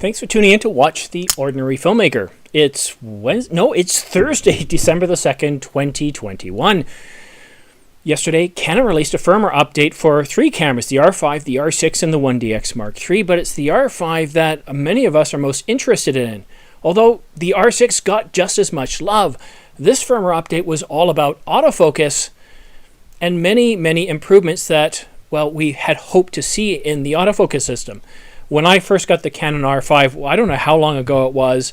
Thanks for tuning in to watch The Ordinary Filmmaker. It's Thursday, December the 2nd, 2021. Yesterday, Canon released a firmware update for three cameras, the R5, the R6, and the 1DX Mark III, but it's the R5 that many of us are most interested in. Although the R6 got just as much love, this firmware update was all about autofocus and many improvements that, well, we had hoped to see in the autofocus system. When I first got the Canon R5, well, I don't know how long ago it was.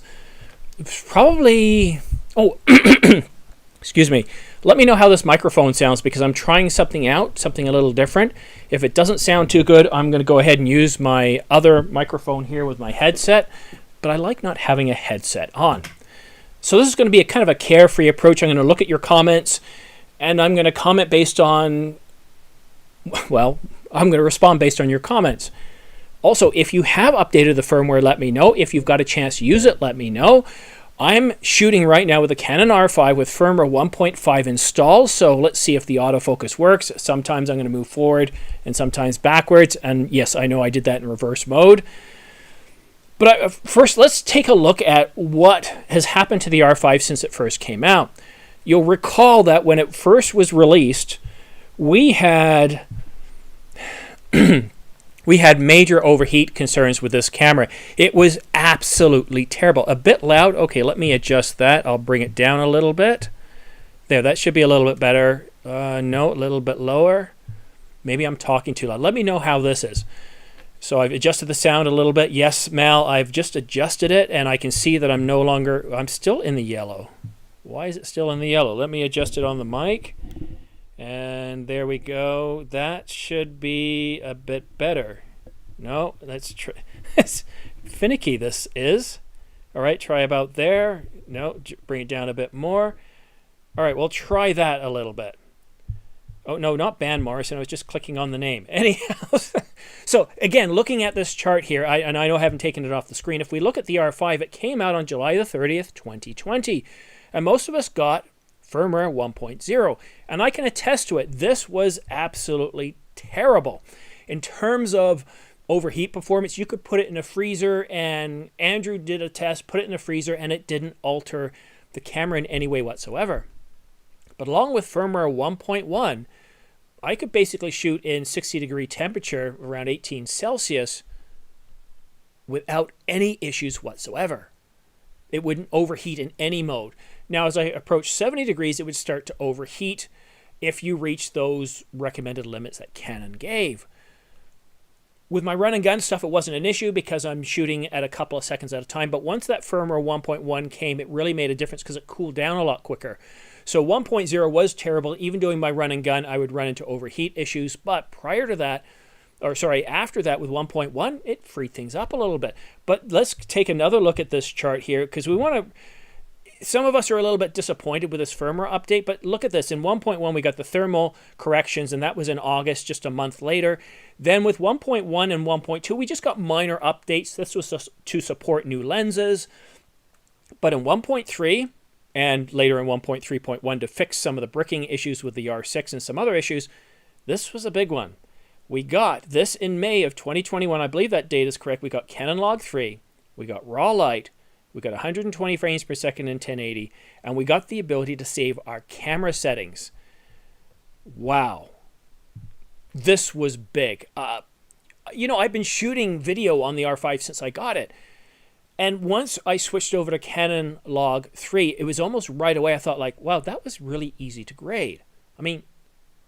It was probably, excuse me. Let me know how this microphone sounds because I'm trying something out, something a little different. If it doesn't sound too good, I'm going to go ahead and use my other microphone here with my headset, but I like not having a headset on. So this is going to be a kind of a carefree approach. I'm going to look at your comments, and I'm going to comment based on, well, I'm going to respond based on your comments. Also, if you have updated the firmware, let me know. If you've got a chance to use it, let me know. I'm shooting right now with a Canon R5 with firmware 1.5 installed, so let's see if the autofocus works. Sometimes I'm going to move forward and sometimes backwards, and yes, I know I did that in reverse mode. But first, let's take a look at what has happened to the R5 since it first came out. You'll recall that when it first was released, we had major overheat concerns with this camera. It was absolutely terrible. A bit loud. Okay, let me adjust that. I'll bring it down a little bit. There, that should be a little bit better. No, a little bit lower. Maybe I'm talking too loud. Let me know how this is. So I've adjusted the sound a little bit. Yes, Mal, I've just adjusted it, and I can see that I'm still in the yellow. Why is it still in the yellow? Let me adjust it on the mic. And there we go. That should be a bit better. No, that's finicky this is. All right, try about there. No, bring it down a bit more. All right, we'll try that a little bit. Oh, no, not Van Morrison. I was just clicking on the name. Anyhow, so again, looking at this chart here, and I know I haven't taken it off the screen. If we look at the R5, it came out on July the 30th, 2020. And most of us got firmware 1.0, and I can attest to it. This was absolutely terrible in terms of overheat performance. You could put it in a freezer, and Andrew did a test, put it in a freezer, and it didn't alter the camera in any way whatsoever. But along with firmware 1.1, I could basically shoot in 60-degree temperature around 18 Celsius without any issues whatsoever. It wouldn't overheat in any mode. Now, as I approach 70 degrees, it would start to overheat if you reach those recommended limits that Canon gave. With my run and gun stuff, it wasn't an issue because I'm shooting at a couple of seconds at a time. But once that firmware 1.1 came, it really made a difference because it cooled down a lot quicker. So 1.0 was terrible. Even doing my run and gun, I would run into overheat issues. But after that with 1.1, it freed things up a little bit. But let's take another look at this chart here because we want to. Some of us are a little bit disappointed with this firmware update, but look at this. In 1.1, we got the thermal corrections, and that was in August, just a month later. Then with 1.1 and 1.2, we just got minor updates. This was just to support new lenses. But in 1.3, and later in 1.3.1 to fix some of the bricking issues with the R6 and some other issues, this was a big one. We got this in May of 2021. I believe that date is correct. We got Canon Log 3. We got raw light. We got 120 frames per second in 1080, and we got the ability to save our camera settings. Wow. This was big. I've been shooting video on the R5 since I got it. And once I switched over to Canon Log 3, it was almost right away. I thought like, wow, that was really easy to grade. I mean,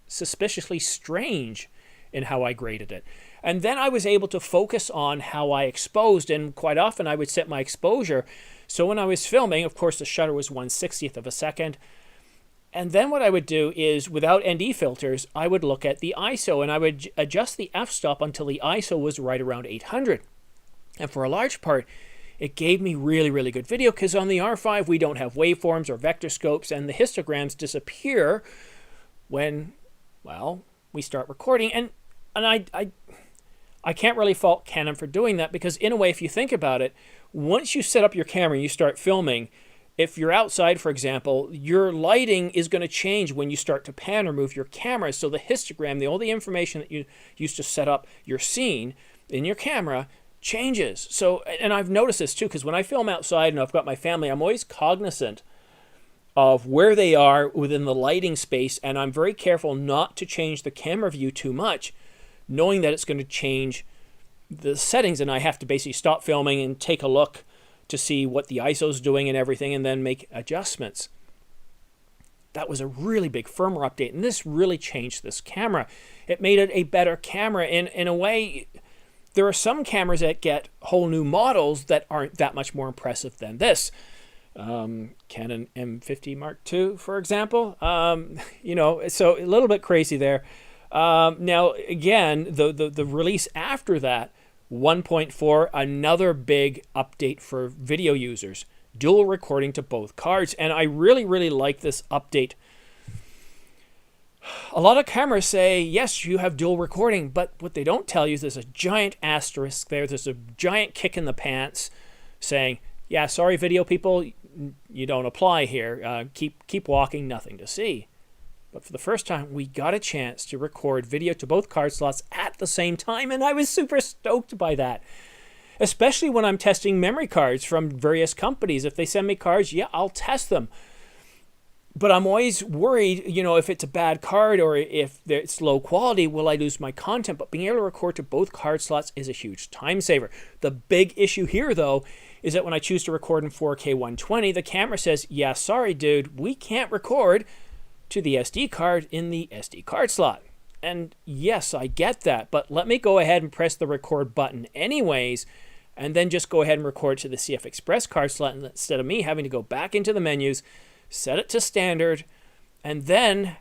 suspiciously strange in how I graded it. And then I was able to focus on how I exposed, and quite often I would set my exposure. So when I was filming, of course, the shutter was 1/60th of a second. And then what I would do is, without ND filters, I would look at the ISO, and I would adjust the f-stop until the ISO was right around 800. And for a large part, it gave me really good video, because on the R5, we don't have waveforms or vector scopes, and the histograms disappear when, well, we start recording. And I can't really fault Canon for doing that because, in a way, if you think about it, once you set up your camera and you start filming, if you're outside, for example, your lighting is going to change when you start to pan or move your camera. So the histogram, all the information that you used to set up your scene in your camera changes. So, and I've noticed this too, because when I film outside and I've got my family, I'm always cognizant of where they are within the lighting space, and I'm very careful not to change the camera view too much, knowing that it's going to change the settings, and I have to basically stop filming and take a look to see what the ISO's doing and everything, and then make adjustments. That was a really big firmware update, and this really changed this camera. It made it a better camera. In a way, there are some cameras that get whole new models that aren't that much more impressive than this. Canon M50 Mark II, for example. You know, so a little bit crazy there. Now, again, the release after that, 1.4, another big update for video users. Dual recording to both cards. And I really, really like this update. A lot of cameras say, yes, you have dual recording, but what they don't tell you is there's a giant asterisk there. There's a giant kick in the pants saying, yeah, sorry, video people, you don't apply here. Keep walking, nothing to see. But for the first time, we got a chance to record video to both card slots at the same time, and I was super stoked by that. Especially when I'm testing memory cards from various companies. If they send me cards, yeah, I'll test them. But I'm always worried, you know, if it's a bad card or if it's low quality, will I lose my content? But being able to record to both card slots is a huge time saver. The big issue here, though, is that when I choose to record in 4K 120, the camera says, yeah, sorry, dude, we can't record to the SD card in the SD card slot. And yes, I get that, but let me go ahead and press the record button anyways, and then just go ahead and record to the CF Express card slot instead of me having to go back into the menus, set it to standard, and then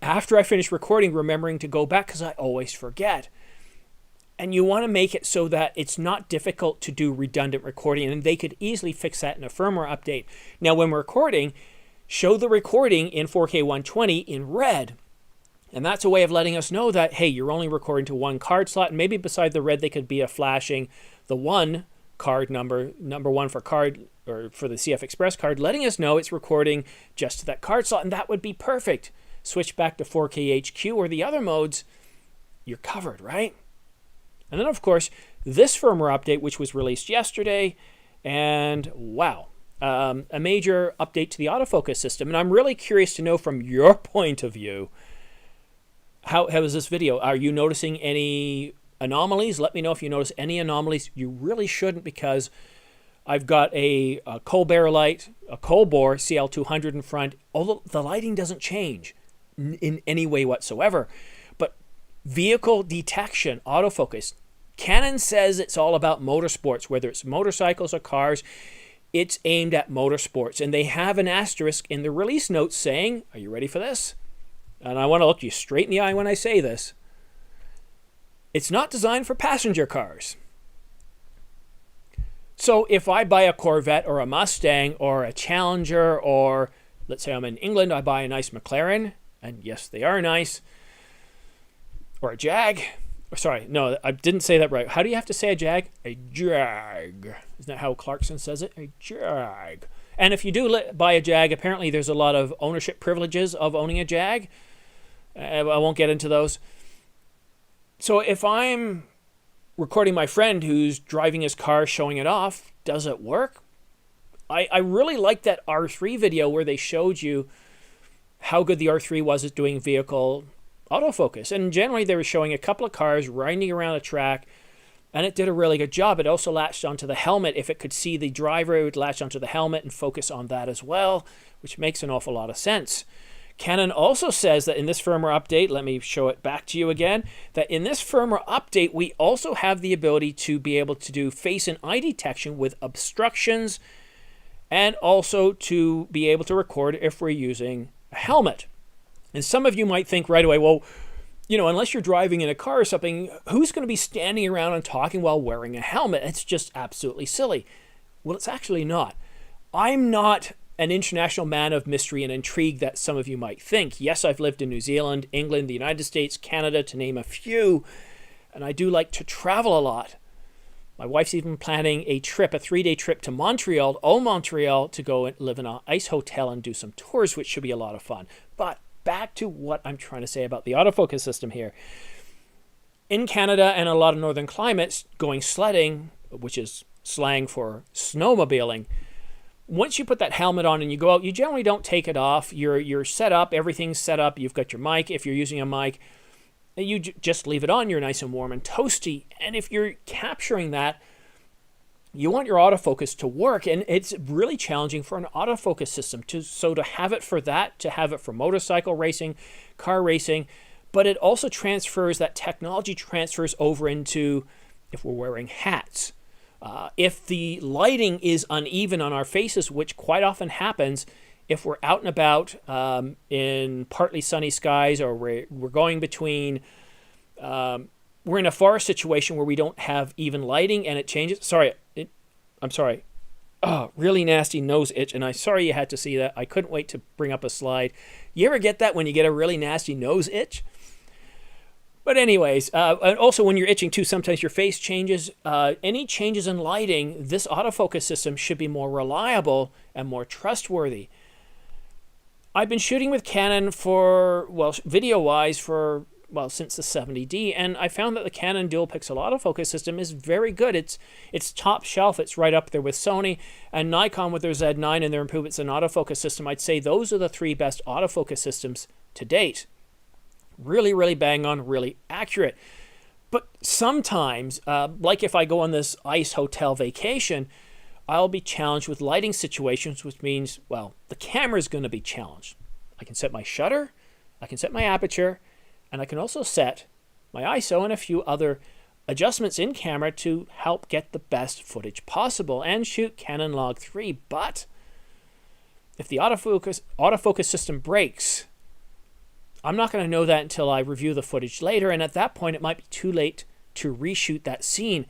after I finish recording, remembering to go back because I always forget. And you want to make it so that it's not difficult to do redundant recording, and they could easily fix that in a firmware update. Now, when we're recording, show the recording in 4K 120 in red. And that's a way of letting us know that, hey, you're only recording to one card slot. And maybe beside the red, they could be a flashing the one card number one for card or for the CF Express card, letting us know it's recording just to that card slot. And that would be perfect. Switch back to 4K HQ or the other modes, you're covered, right? And then, of course, this firmware update, which was released yesterday, and wow, a major update to the autofocus system. And I'm really curious to know from your point of view, how is this video? Are you noticing any anomalies? Let me know if you notice any anomalies. You really shouldn't, because I've got a Colbert light, a Colbor CL200 in front. Although the lighting doesn't change in any way whatsoever. But vehicle detection, autofocus. Canon says it's all about motorsports, whether it's motorcycles or cars. It's aimed at motorsports. And they have an asterisk in the release notes saying, are you ready for this? And I want to look you straight in the eye when I say this. It's not designed for passenger cars. So if I buy a Corvette or a Mustang or a Challenger, or let's say I'm in England, I buy a nice McLaren, and yes, they are nice, or a Jag. Sorry, no, I didn't say that right. How do you have to say a Jag? A Jag. Isn't that how Clarkson says it? A Jag. And if you do buy a Jag, apparently there's a lot of ownership privileges of owning a Jag. I won't get into those. So if I'm recording my friend who's driving his car, showing it off, does it work? I really like that R3 video where they showed you how good the R3 was at doing vehicle autofocus. And generally they were showing a couple of cars riding around a track, and it did a really good job. It also latched onto the helmet. If it could see the driver, it would latch onto the helmet and focus on that as well, which makes an awful lot of sense. Canon also says that in this firmware update, let me show it back to you again, that in this firmware update, we also have the ability to be able to do face and eye detection with obstructions, and also to be able to record if we're using a helmet. And some of you might think right away, well, you know, unless you're driving in a car or something, who's going to be standing around and talking while wearing a helmet? It's just absolutely silly. Well, it's actually not. I'm not an international man of mystery and intrigue that some of you might think. Yes, I've lived in New Zealand, England, the United States, Canada, to name a few, and I do like to travel a lot. My wife's even planning a trip, a 3-day trip to Montreal, Montreal, to go and live in an ice hotel and do some tours, which should be a lot of fun. But back to what I'm trying to say about the autofocus system here. In Canada and a lot of northern climates, going sledding, which is slang for snowmobiling, once you put that helmet on and you go out, you generally don't take it off. You're set up, everything's set up, you've got your mic. If you're using a mic, you just leave it on, you're nice and warm and toasty. And if you're capturing that, you want your autofocus to work, and it's really challenging for an autofocus system to have it for that, to have it for motorcycle racing, car racing, but it also transfers, that technology transfers over into if we're wearing hats. If the lighting is uneven on our faces, which quite often happens if we're out and about in partly sunny skies, or we're going between, we're in a forest situation where we don't have even lighting and it changes. I'm sorry. Oh, really nasty nose itch, and I'm sorry you had to see that. I couldn't wait to bring up a slide. You ever get that when you get a really nasty nose itch? But anyways, and also when you're itching too, sometimes your face changes. Any changes in lighting, this autofocus system should be more reliable and more trustworthy. I've been shooting with Canon for, well, video-wise for, well, since the 70D, and I found that the Canon dual pixel autofocus system is very good. It's top shelf. It's right up there with Sony and Nikon with their Z9 and their improvements in autofocus system. I'd say those are the three best autofocus systems to date. Really, really bang on, really accurate. But sometimes, like if I go on this ice hotel vacation, I'll be challenged with lighting situations, which means, well, the camera is going to be challenged. I can set my shutter, I can set my aperture, and I can also set my ISO and a few other adjustments in camera to help get the best footage possible and shoot Canon Log 3. But if the autofocus system breaks, I'm not going to know that until I review the footage later, and at that point it might be too late to reshoot that scene.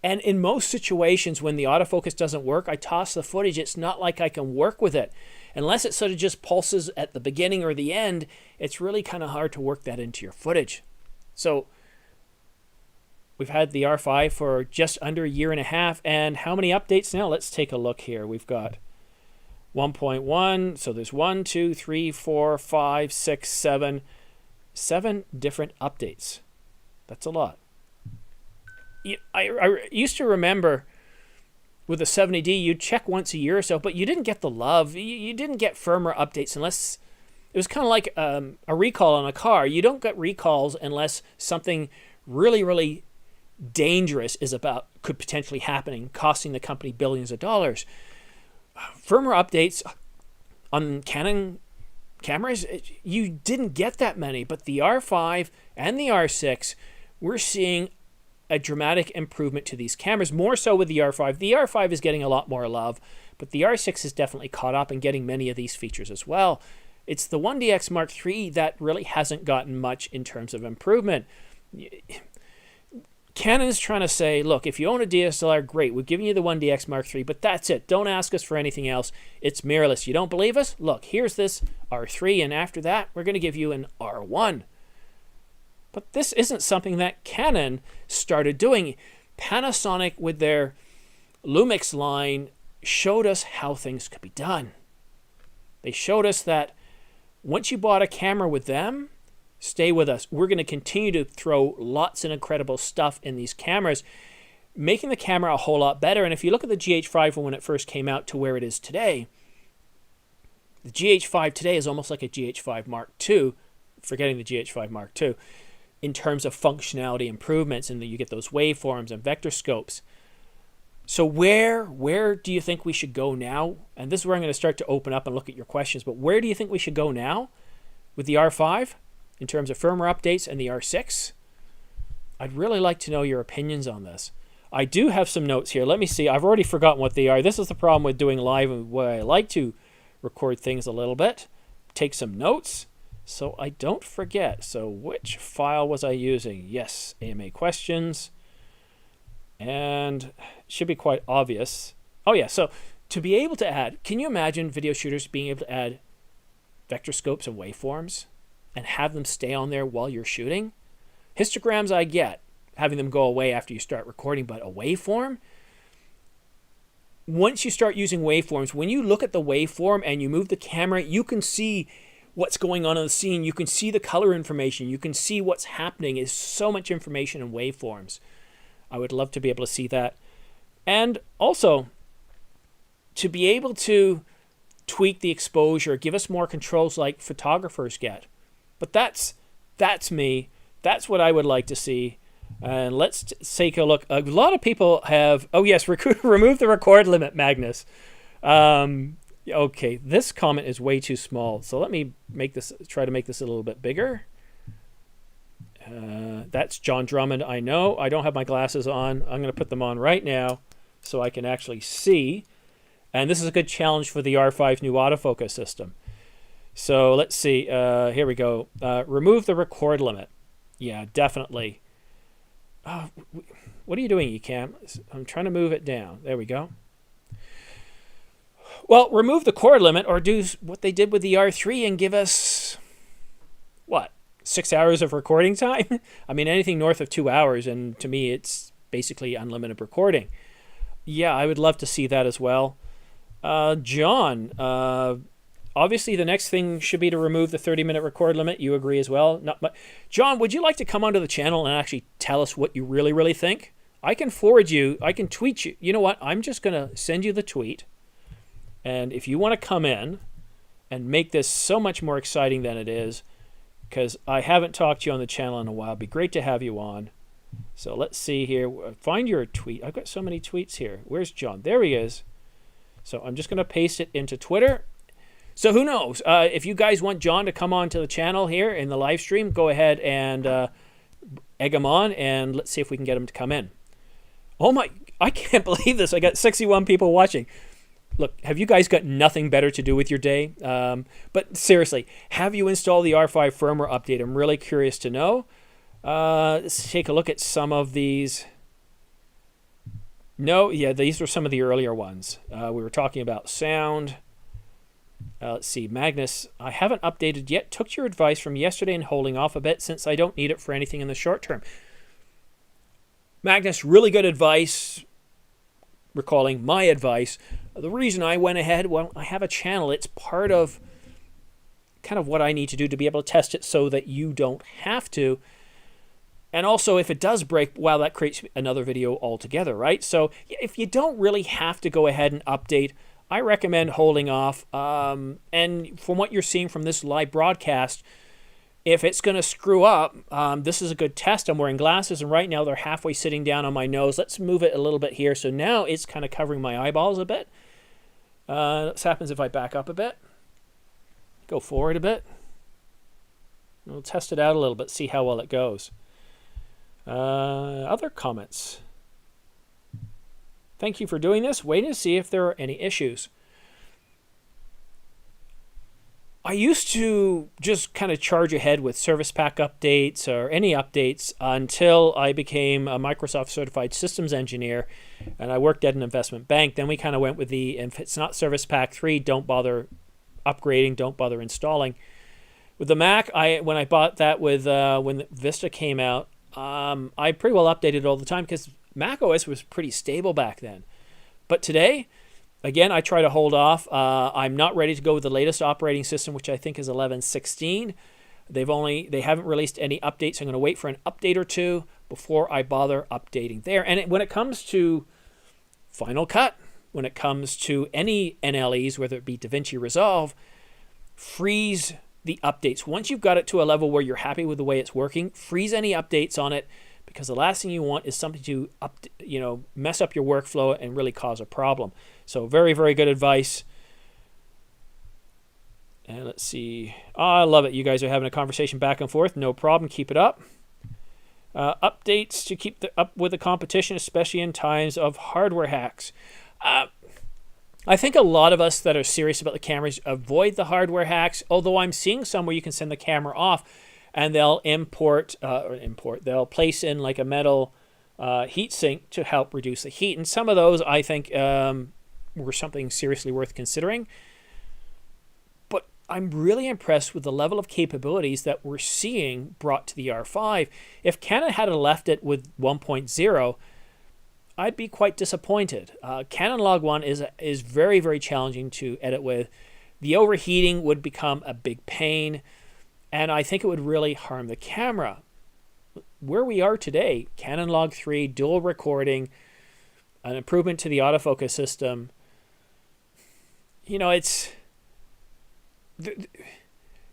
And in most situations when the autofocus doesn't work, I toss the footage. It's not like I can work with it. Unless it sort of just pulses at the beginning or the end, it's really kind of hard to work that into your footage. So we've had the R5 for just under a year and a half, and how many updates now? Let's take a look here. We've got 1.1, so there's 1, 2, 3, 4, 5, 6, 7 different updates. That's a lot. I used to remember with the 70D, you'd check once a year or so, but you didn't get the love. You didn't get firmware updates unless it was kind of like a recall on a car. You don't get recalls unless something really, really dangerous could potentially happen, costing the company billions of dollars. Firmware updates on Canon cameras, you didn't get that many, but the R5 and the R6, we're seeing a dramatic improvement to these cameras, more so with the R5. The R5 is getting a lot more love, but the R6 is definitely caught up and getting many of these features as well. It's the 1DX Mark III that really hasn't gotten much in terms of improvement. Canon is trying to say, look, if you own a DSLR, great, we're giving you the 1DX Mark III, but that's it. Don't ask us for anything else. It's mirrorless. You don't believe us? Look, here's this R3, and after that, we're going to give you an R1. But this isn't something that Canon started doing. Panasonic, with their Lumix line, showed us how things could be done. They showed us that once you bought a camera with them, stay with us. We're going to continue to throw lots of incredible stuff in these cameras, making the camera a whole lot better. And if you look at the GH5 from when it first came out to where it is today, the GH5 today is almost like a GH5 Mark II, forgetting the GH5 Mark II, in terms of functionality improvements, and you get those waveforms and vector scopes. So where do you think we should go now? And this is where I'm going to start to open up and look at your questions, but where do you think we should go now with the R5 in terms of firmware updates and the R6? I'd really like to know your opinions on this. I do have some notes here. Let me see. I've already forgotten what they are. This is the problem with doing live, where I like to record things a little bit, take some notes, so I don't forget. So which file was I using? Yes, AMA questions. And it should be quite obvious. Oh yeah, so to be able to add, can you imagine video shooters being able to add vector scopes and waveforms and have them stay on there while you're shooting? Histograms I get, having them go away after you start recording, but a waveform? Once you start using waveforms, when you look at the waveform and you move the camera, you can see what's going on in the scene. You can see the color information. You can see what's happening. It's so much information in waveforms. I would love to be able to see that. And also, to be able to tweak the exposure, give us more controls like photographers get. But that's me. That's what I would like to see. And let's take a look. A lot of people have, oh yes, remove the record limit, Magnus. Okay, this comment is way too small. So let me try to make this a little bit bigger. That's John Drummond. I know. I don't have my glasses on. I'm going to put them on right now so I can actually see. And this is a good challenge for the R5's new autofocus system. So let's see. Here we go. Remove the record limit. Yeah, definitely. What are you doing, Ecamm? I'm trying to move it down. There we go. Well, remove the cord limit or do what they did with the R3 and give us, what, 6 hours of recording time? I mean, anything north of 2 hours, and to me, it's basically unlimited recording. Yeah, I would love to see that as well. John, obviously the next thing should be to remove the 30-minute record limit. You agree as well? John, would you like to come onto the channel and actually tell us what you really, really think? I can forward you, I can tweet you. You know what? I'm just going to send you the tweet. And if you want to come in and make this so much more exciting than it is, because I haven't talked to you on the channel in a while, it'd be great to have you on. So let's see here. Find your tweet. I've got so many tweets here. Where's John? There he is. So I'm just going to paste it into Twitter. So who knows? If you guys want John to come on to the channel here in the live stream, go ahead and egg him on, and let's see if we can get him to come in. Oh my, I can't believe this. I got 61 people watching. Look, have you guys got nothing better to do with your day? But seriously, have you installed the R5 firmware update? I'm really curious to know. Let's take a look at some of these. No, yeah, these were some of the earlier ones. We were talking about sound. Let's see, Magnus, I haven't updated yet. Took your advice from yesterday and holding off a bit since I don't need it for anything in the short term. Magnus, really good advice. Recalling my advice. The reason I went ahead, well, I have a channel. It's part of kind of what I need to do to be able to test it so that you don't have to. And also, if it does break, well, that creates another video altogether, right? So if you don't really have to go ahead and update, I recommend holding off. And from what you're seeing from this live broadcast, if it's going to screw up, this is a good test. I'm wearing glasses, and right now they're halfway sitting down on my nose. Let's move it a little bit here. So now it's kind of covering my eyeballs a bit. This happens if I back up a bit. Go forward a bit. We'll test it out a little bit, see how well it goes. Other comments. Thank you for doing this. Waiting to see if there are any issues. I used to just kind of charge ahead with service pack updates or any updates until I became a Microsoft certified systems engineer and I worked at an investment bank. Then we kind of went with the, if it's not service pack 3, don't bother upgrading, don't bother installing. With the Mac, when I bought that with when Vista came out, I pretty well updated all the time because Mac OS was pretty stable back then. But today, again, I try to hold off. I'm not ready to go with the latest operating system, which I think is 11.16. They haven't released any updates. I'm going to wait for an update or two before I bother updating there. And when it comes to Final Cut, when it comes to any NLEs, whether it be DaVinci Resolve, freeze the updates. Once you've got it to a level where you're happy with the way it's working, freeze any updates on it, because the last thing you want is something to mess up your workflow and really cause a problem. So very, very good advice. And let's see. Oh, I love it. You guys are having a conversation back and forth. No problem. Keep it up. Updates to keep up with the competition, especially in times of hardware hacks. I think a lot of us that are serious about the cameras avoid the hardware hacks, although I'm seeing some where you can send the camera off and they'll they'll place in like a metal heat sink to help reduce the heat. And some of those I think were something seriously worth considering. But I'm really impressed with the level of capabilities that we're seeing brought to the R5. If Canon had left it with 1.0, I'd be quite disappointed. Canon Log 1 is very, very challenging to edit with. the overheating would become a big pain, and I think it would really harm the camera. Where we are today, Canon Log 3, dual recording, an improvement to the autofocus system, you know, it's...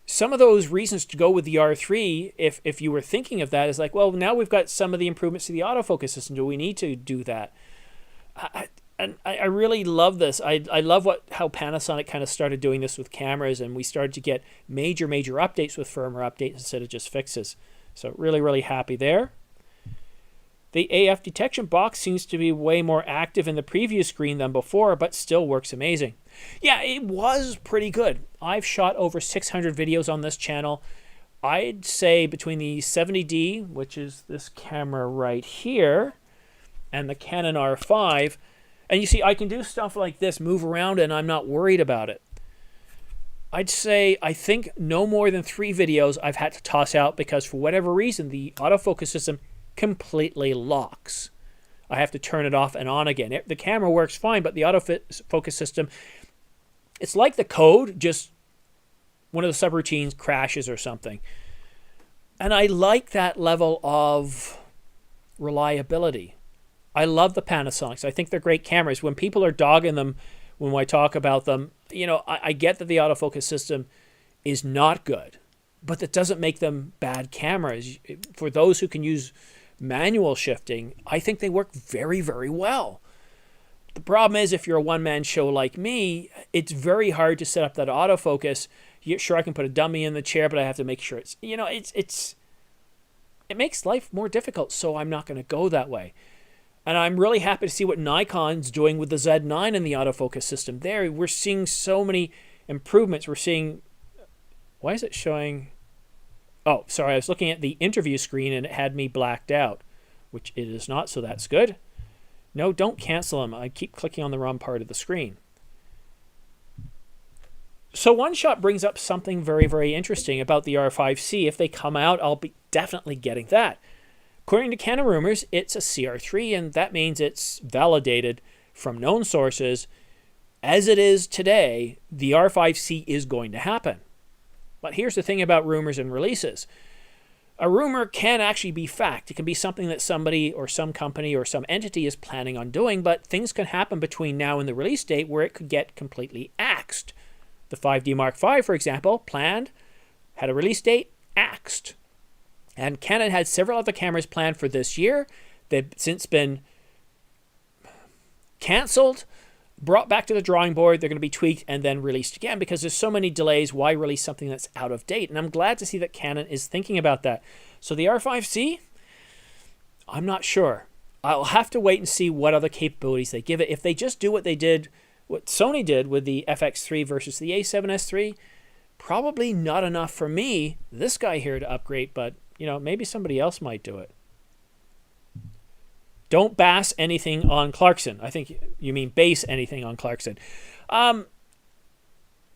some of those reasons to go with the R3, if you were thinking of that, is like, well, now we've got some of the improvements to the autofocus system. Do we need to do that? I really love this. I love how Panasonic kind of started doing this with cameras, and we started to get major updates with firmware updates instead of just fixes. So really happy there. The AF detection box seems to be way more active in the preview screen than before, but still works amazing. Yeah, it was pretty good. I've shot over 600 videos on this channel. I'd say between the 70D, which is this camera right here, and the Canon R5, and you see I can do stuff like this, move around, and I'm not worried about it. I'd say I think no more than 3 videos I've had to toss out because for whatever reason the autofocus system completely locks. I have to turn it off and on again. The camera works fine, but the autofocus system, it's like the code, just one of the subroutines crashes or something. And I like that level of reliability. I love the Panasonics. I think they're great cameras. When people are dogging them, when I talk about them, you know, I get that the autofocus system is not good, but that doesn't make them bad cameras. For those who can use manual shifting, I think they work very well. The problem is if you're a one-man show like me, it's very hard to set up that autofocus. Sure, I can put a dummy in the chair, but I have to make sure it's, you know, it makes life more difficult, so I'm not going to go that way. And I'm really happy to see what Nikon's doing with the Z9 and the autofocus system there. We're seeing so many improvements. We're seeing... Why is it showing... Oh, sorry, I was looking at the interview screen and it had me blacked out, which it is not, so that's good. No, don't cancel them. I keep clicking on the wrong part of the screen. So One Shot brings up something very interesting about the R5C. If they come out, I'll be definitely getting that. According to Canon rumors, it's a CR3, and that means it's validated from known sources. As it is today, the R5C is going to happen. But here's the thing about rumors and releases. A rumor can actually be fact. It can be something that somebody or some company or some entity is planning on doing, but things can happen between now and the release date where it could get completely axed. The 5D Mark V, for example, planned, had a release date, axed. And Canon had several other cameras planned for this year. They've since been canceled, brought back to the drawing board. They're going to be tweaked and then released again because there's so many delays. Why release something that's out of date? And I'm glad to see that Canon is thinking about that. So the R5C, I'm not sure. I'll have to wait and see what other capabilities they give it. If they just do what they did, what Sony did with the FX3 versus the A7S III, probably not enough for me, this guy here, to upgrade, but you know, maybe somebody else might do it. Don't base anything on Clarkson. I think you mean base anything on Clarkson.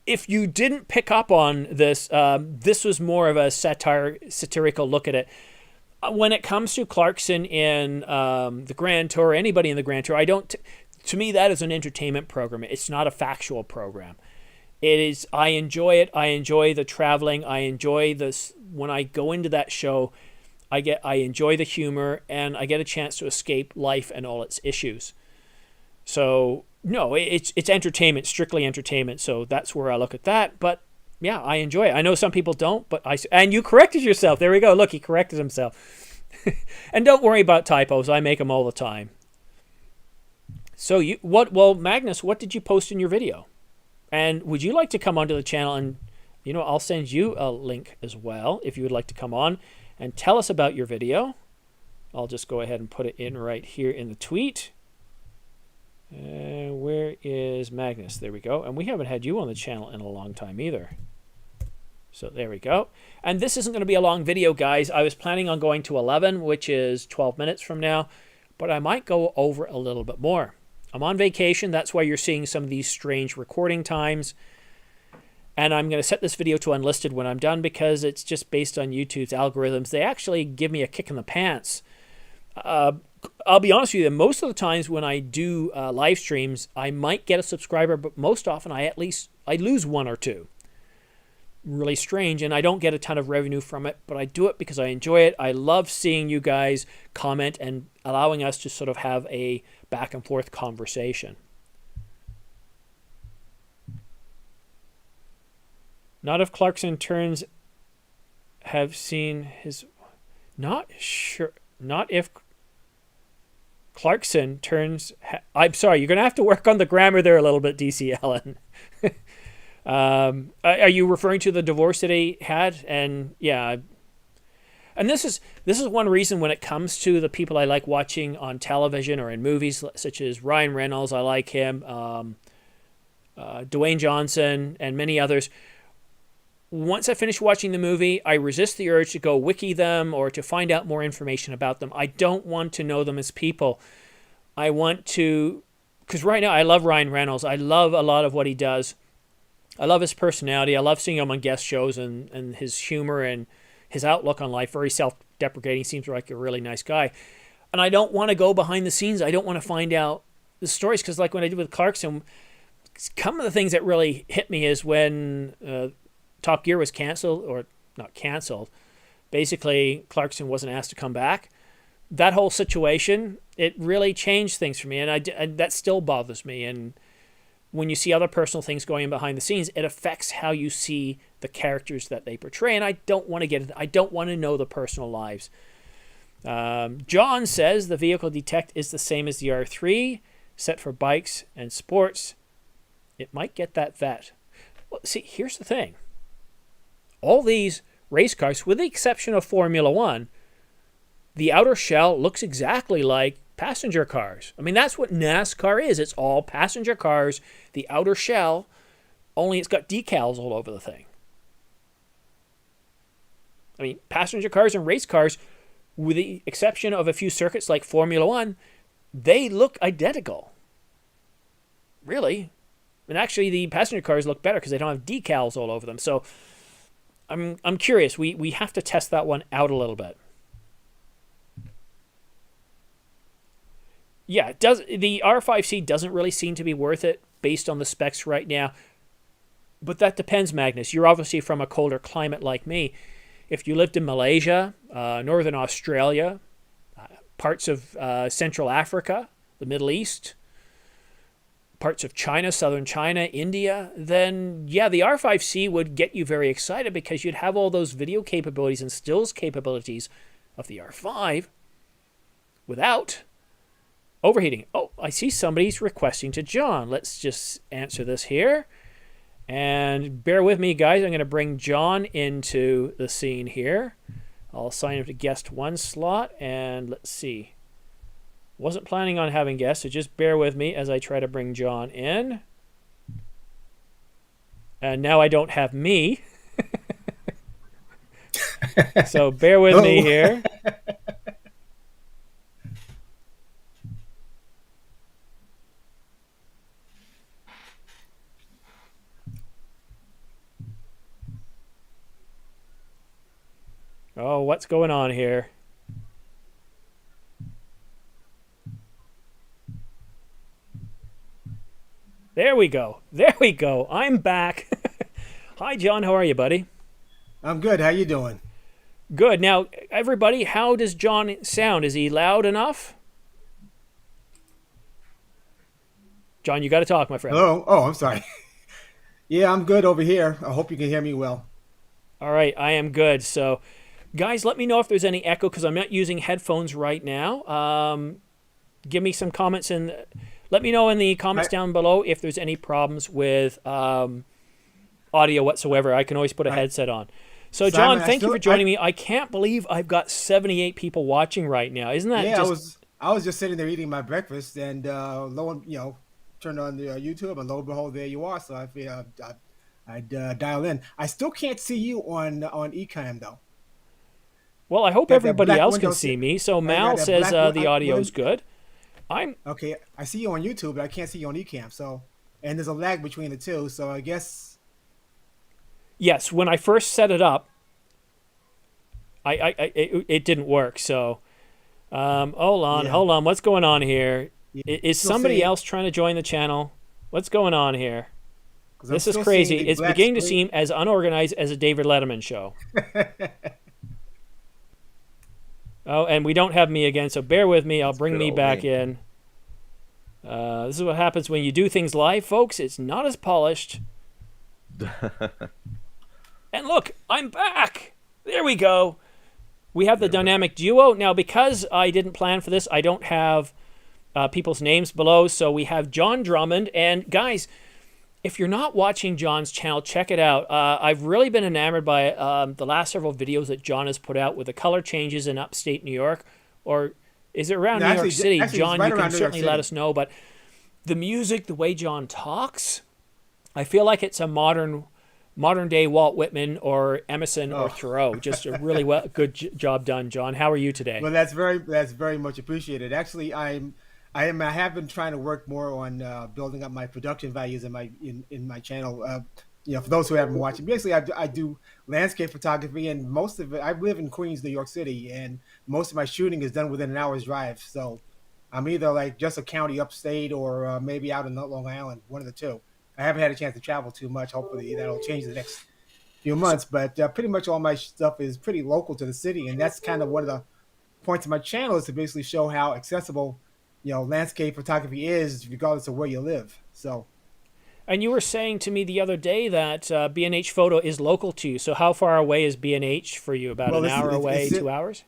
If you didn't pick up on this, this was more of a satirical look at it. When it comes to Clarkson in the Grand Tour, anybody in the Grand Tour, to me that is an entertainment program. It's not a factual program. It is. I enjoy it. I enjoy the traveling. I enjoy this. When I go into that show, I enjoy the humor, and I get a chance to escape life and all its issues. So no, it's entertainment, strictly entertainment. So that's where I look at that. But yeah, I enjoy it. I know some people don't, but and you corrected yourself. There we go. Look, he corrected himself. And don't worry about typos. I make them all the time. So well, Magnus, what did you post in your video? And would you like to come onto the channel and, you know, I'll send you a link as well if you would like to come on and tell us about your video. I'll just go ahead and put it in right here in the tweet. Where is Magnus? There we go. And we haven't had you on the channel in a long time either. So there we go. And this isn't going to be a long video, guys. I was planning on going to 11, which is 12 minutes from now, but I might go over a little bit more. I'm on vacation. That's why you're seeing some of these strange recording times. And I'm going to set this video to unlisted when I'm done because it's just based on YouTube's algorithms. They actually give me a kick in the pants. I'll be honest with you, most of the times when I do live streams, I might get a subscriber, but most often I lose one or two. Really strange, and I don't get a ton of revenue from it, but I do it because I enjoy it. I love seeing you guys comment and allowing us to sort of have a back and forth conversation. Not if Clarkson turns have seen his... Not sure. Not if Clarkson turns... I'm sorry, you're going to have to work on the grammar there a little bit, DC Ellen. Are you referring to the divorce that he had? And yeah, and this is one reason when it comes to the people I like watching on television or in movies, such as Ryan Reynolds, I like him, Dwayne Johnson, and many others. Once I finish watching the movie, I resist the urge to go wiki them or to find out more information about them. I don't want to know them as people. I want to, because right now I love Ryan Reynolds. I love a lot of what he does. I love his personality. I love seeing him on guest shows and his humor and his outlook on life. Very self-deprecating. Seems like a really nice guy. And I don't want to go behind the scenes. I don't want to find out the stories, because like when I did with Clarkson, some of the things that really hit me is when Top Gear was canceled, or not canceled. Basically, Clarkson wasn't asked to come back. That whole situation, it really changed things for me, and that still bothers me. And when you see other personal things going on behind the scenes, it affects how you see the characters that they portray. And I don't want to get it. I don't want to know the personal lives. John says the vehicle detect is the same as the R3, set for bikes and sports. It might get that vet. Well, see, here's the thing. All these race cars, with the exception of Formula One, the outer shell looks exactly like passenger cars. I mean, that's what NASCAR is. It's all passenger cars, the outer shell, only it's got decals all over the thing. I mean, passenger cars and race cars, with the exception of a few circuits like Formula One, they look identical. Really. And actually, the passenger cars look better because they don't have decals all over them. So I'm curious. We have to test that one out a little bit. Yeah, the R5C doesn't really seem to be worth it based on the specs right now. But that depends, Magnus. You're obviously from a colder climate like me. If you lived in Malaysia, Northern Australia, parts of Central Africa, the Middle East, parts of China, Southern China, India, then yeah, the R5C would get you very excited because you'd have all those video capabilities and stills capabilities of the R5 without overheating. Oh, I see somebody's requesting to John. Let's just answer this here. And bear with me, guys. I'm going to bring John into the scene here. I'll assign him to guest 1 slot. And let's see. Wasn't planning on having guests, so just bear with me as I try to bring John in. And now I don't have me. So bear with me here. Oh, what's going on here? There we go. There we go. I'm back. Hi, John. How are you, buddy? I'm good. How you doing? Good. Now, everybody, how does John sound? Is he loud enough? John, you got to talk, my friend. Hello? Oh, I'm sorry. Yeah, I'm good over here. I hope you can hear me well. All right, I am good. So, guys, let me know if there's any echo because I'm not using headphones right now. Give me some comments and let me know in the comments down below if there's any problems with audio whatsoever. I can always put a headset on. So, John, thank you for joining me. I can't believe I've got 78 people watching right now. Isn't that just... I was just sitting there eating my breakfast and turned on the YouTube and lo and behold, there you are. So I figured I'd dial in. I still can't see you on Ecamm though. Well, I hope everybody else can see me. So Mal says the audio is good. Okay. I see you on YouTube, but I can't see you on Ecamm. So, and there's a lag between the two. So I guess. Yes, when I first set it up, it didn't work. So Yeah, Hold on. What's going on here? yeah. Is Still somebody seeing else trying to join the channel? What's going on here? because I'm This is still seeing crazy. the It's black beginning to screen. seem as unorganized as a David Letterman show. Oh, and we don't have me again, so bear with me. I'll It's bring good me old back me. in. This is what happens when you do things live, folks. It's not as polished. And look, I'm back. There we go. We have the You're back. dynamic duo. Now, because I didn't plan for this, I don't have people's names below. So we have John Drummond. And guys, if you're not watching John's channel, check it out. I've really been enamored by the last several videos that John has put out with the color changes in upstate New York. Or is it around No, New York City? actually, it's John, right you can around New York certainly let City. us know. But the music, the way John talks, I feel like it's a modern day Walt Whitman or Emerson or Oh, Thoreau. Just a really good job done, John. How are you today? well, that's very much appreciated. Actually, I have been trying to work more on building up my production values in my channel. For those who haven't been watching, basically I do landscape photography, and most of it I live in Queens, New York City, and most of my shooting is done within an hour's drive. So I'm either like just a county upstate or maybe out in Long Island, one of the two. I haven't had a chance to travel too much. Hopefully that'll change the next few So, months, but pretty much all my stuff is pretty local to the city, and that's kind of one of the points of my channel is to basically show how accessible, landscape photography is regardless of where you live. So, and you were saying to me the other day that B&H Photo is local to you. So how far away is B&H for you? About well, an hour away, 2 hours?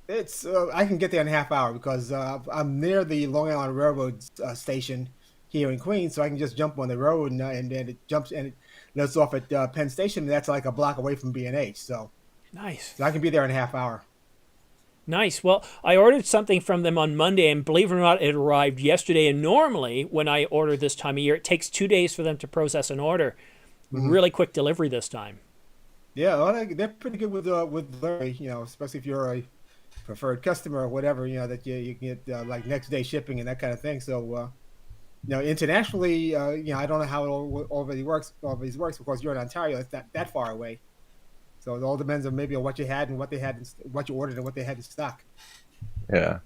it's I can get there in a half hour because I'm near the Long Island Railroad station here in Queens, so I can just jump on the road and then it jumps and it lets off at Penn Station. And that's like a block away from B&H, Nice. so I can be there in a half hour. Nice. Well, I ordered something from them on Monday, and believe it or not, it arrived yesterday. And normally, when I order this time of year, it takes 2 days for them to process an order. Hmm. Really quick delivery this time. Yeah, well, they're pretty good with delivery, especially if you're a preferred customer or whatever, that you get like next day shipping and that kind of thing. So, internationally, I don't know how it already works. Always works because you're in Ontario. It's not that far away. So it all depends on maybe on what you had and what they had, what you ordered and what they had in stock. Yeah.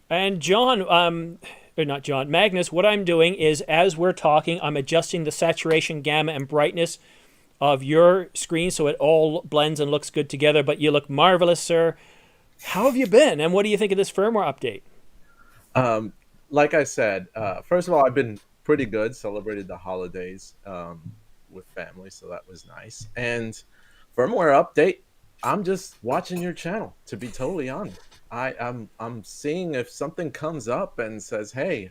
And John, or not John, Magnus, what I'm doing is as we're talking, I'm adjusting the saturation, gamma, and brightness of your screen so it all blends and looks good together. But you look marvelous, sir. How have you been? And what do you think of this firmware update? Like I said, first of all, I've been pretty good. Celebrated the holidays with family, so that was nice. And firmware update, I'm just watching your channel, to be totally honest. I'm seeing if something comes up and says, hey,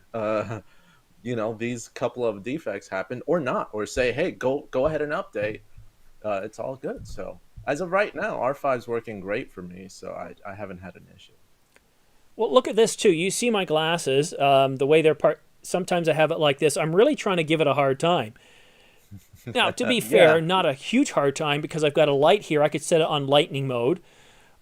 these couple of defects happened or not, or say, hey, go ahead and update. It's all good. So as of right now, R5 is working great for me, so I haven't had an issue. Well, look at this too. You see my glasses, the way they're sometimes I have it like this. I'm really trying to give it a hard time. Now, to be fair, Yeah. not a huge hard time because I've got a light here. I could set it on lightning mode.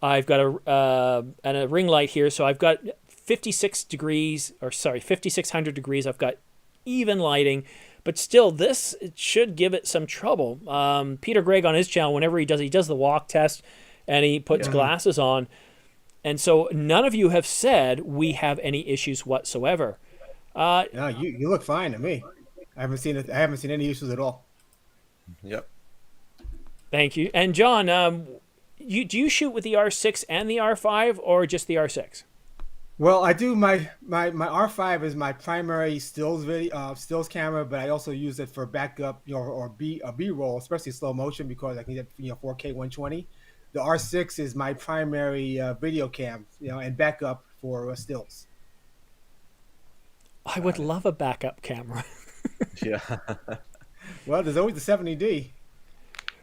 I've got a ring light here, so I've got 56 degrees, or sorry, 5600 degrees. I've got even lighting, but still, this it should give it some trouble. Peter Gregg on his channel, whenever he does the walk test, and he puts Yeah. glasses on, and so none of you have said we have any issues whatsoever. No, you look fine to me. I haven't seen it. I haven't seen any issues at all. Yep. Thank you. And John, do you shoot with the R6 and the R5 or just the R6? Well, I do my R5 is my primary stills camera, but I also use it for backup, or B roll, especially slow motion because I can get 4K 120. The R6 is my primary video cam, and backup for stills. I would love a backup camera. Yeah. Well, there's always the 70D.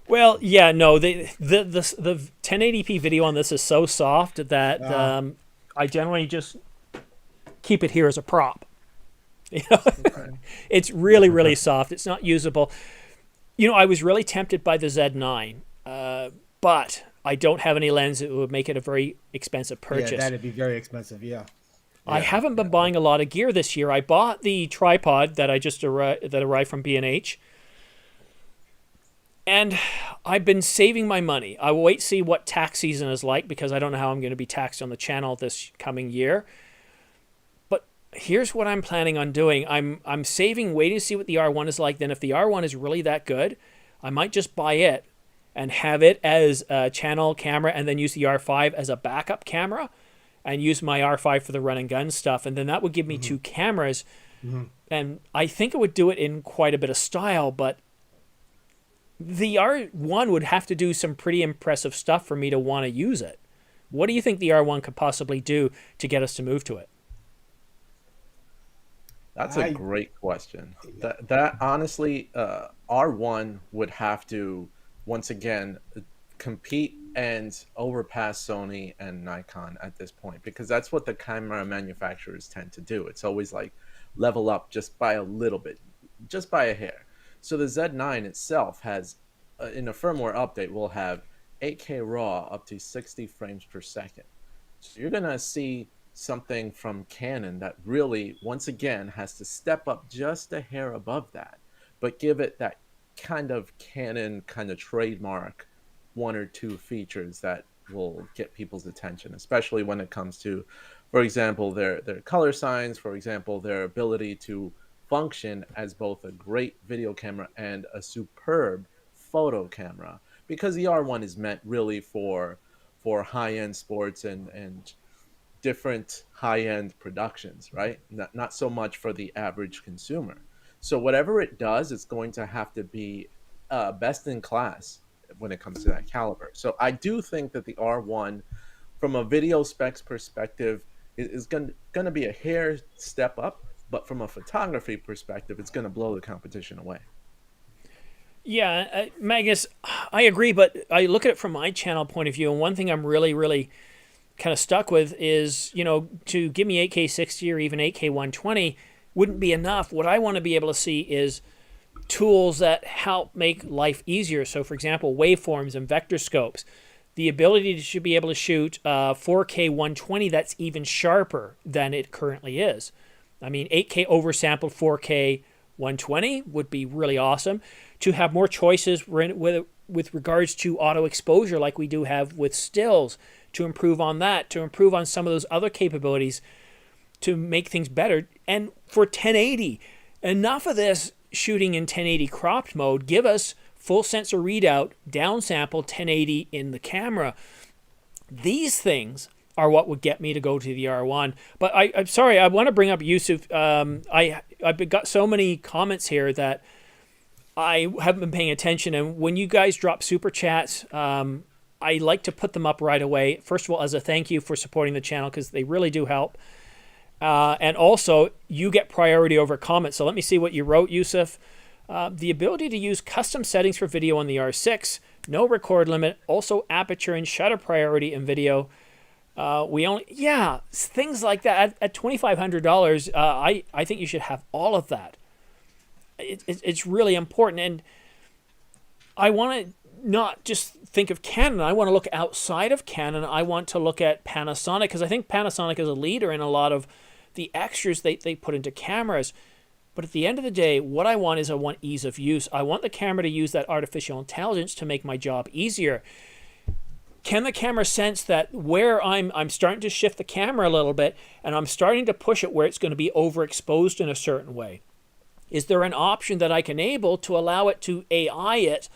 Well, yeah, no, the 1080p video on this is so soft that I generally just keep it here as a prop. It's really, really soft. It's not usable. I was really tempted by the Z9, but I don't have any lens that would make it a very expensive purchase. Yeah, that'd be very expensive. Yeah. I haven't been buying a lot of gear this year. I bought the tripod that I just that arrived from B&H. And I've been saving my money. I will wait to see what tax season is like because I don't know how I'm going to be taxed on the channel this coming year. But here's what I'm planning on doing. I'm saving, waiting to see what the R1 is like. Then if the R1 is really that good, I might just buy it and have it as a channel camera and then use the R5 as a backup camera and use my R5 for the run and gun stuff. And then that would give me two cameras. And I think it would do it in quite a bit of style, but the R1 would have to do some pretty impressive stuff for me to want to use it. What do you think the R1 could possibly do to get us to move to it? That's a great question. That honestly, R1 would have to once again compete and overpass Sony and Nikon at this point, because that's what the camera manufacturers tend to do. It's always like level up just by a little bit, just by a hair. So the Z9 itself has, in a firmware update, will have 8K RAW up to 60 frames per second. So you're going to see something from Canon that really, once again, has to step up just a hair above that, but give it that kind of Canon kind of trademark one or two features that will get people's attention, especially when it comes to, for example, their color signs, for example, their ability to function as both a great video camera and a superb photo camera, because the R1 is meant really for high-end sports and different high-end productions, right? Not so much for the average consumer. So whatever it does, it's going to have to be best in class when it comes to that caliber. So I do think that the R1, from a video specs perspective, is going to be a hair step up, but from a photography perspective, it's going to blow the competition away. Yeah, Magnus, I agree, but I look at it from my channel point of view, and one thing I'm really, really kind of stuck with is, to give me 8K 60 or even 8K 120 wouldn't be enough. What I want to be able to see is tools that help make life easier. So, for example, waveforms and vector scopes. The ability to be able to shoot 4K 120 that's even sharper than it currently is. I mean, 8K oversampled 4K 120 would be really awesome. To have more choices with regards to auto exposure like we do have with stills, to improve on that, to improve on some of those other capabilities to make things better. And for 1080, enough of this shooting in 1080 cropped mode, give us full sensor readout, downsample 1080 in the camera. These things are what would get me to go to the R1. But I'm sorry, I want to bring up Yusuf. I've got so many comments here that I haven't been paying attention. And when you guys drop super chats, I like to put them up right away. First of all, as a thank you for supporting the channel, because they really do help. And also, you get priority over comments. So let me see what you wrote, Yusuf. The ability to use custom settings for video on the R6, no record limit, also aperture and shutter priority in video. Things like that. At $2,500, I think you should have all of that. It's really important. And I want to not just think of Canon. I want to look outside of Canon. I want to look at Panasonic, because I think Panasonic is a leader in a lot of the extras they put into cameras. But at the end of the day, what I want is ease of use. I want the camera to use that artificial intelligence to make my job easier. Can the camera sense that where I'm starting to shift the camera a little bit and I'm starting to push it where it's going to be overexposed in a certain way? Is there an option that I can enable to allow it to AI it